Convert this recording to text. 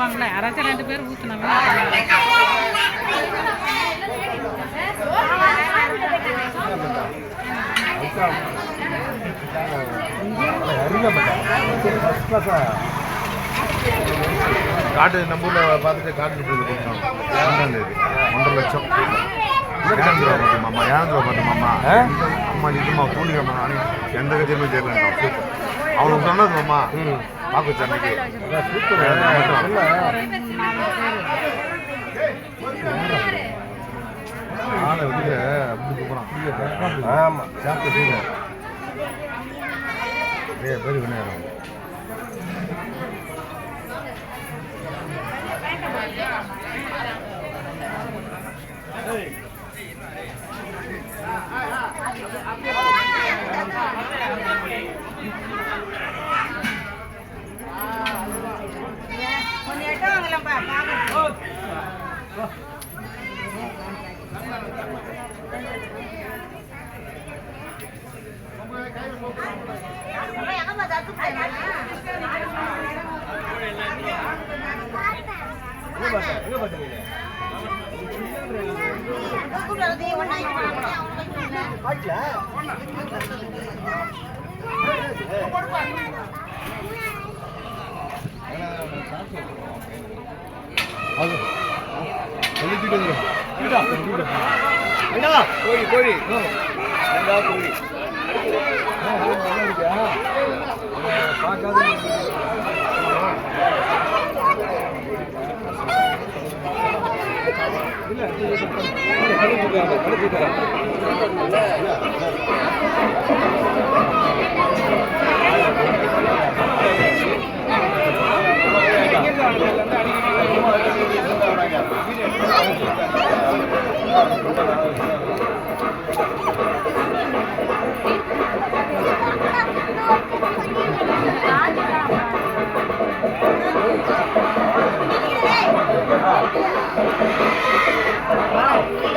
ஊற்றுவாங்களே யாராச்சும் 2 பேர் ஊற்றுனாங்க. காட்டு நம்ம ஊரில் பார்த்துட்டு காட்டு கொடுத்தோம் 1.5 லட்சம். மாமா 7 ரூபா மாமா அம்மா நிஜமா கூலிக்கிறமா எந்த கட்சியுமே தெரியல. அவனுக்கு சொன்னது மாமா பார்க்க சென்னைக்கு ஆளை வெளியே அப்படி கூப்பிட்றான். ஆமாம் சாப்பிட்டு நிறைய பேர் விளையாடுறாங்க. கோழி Wow.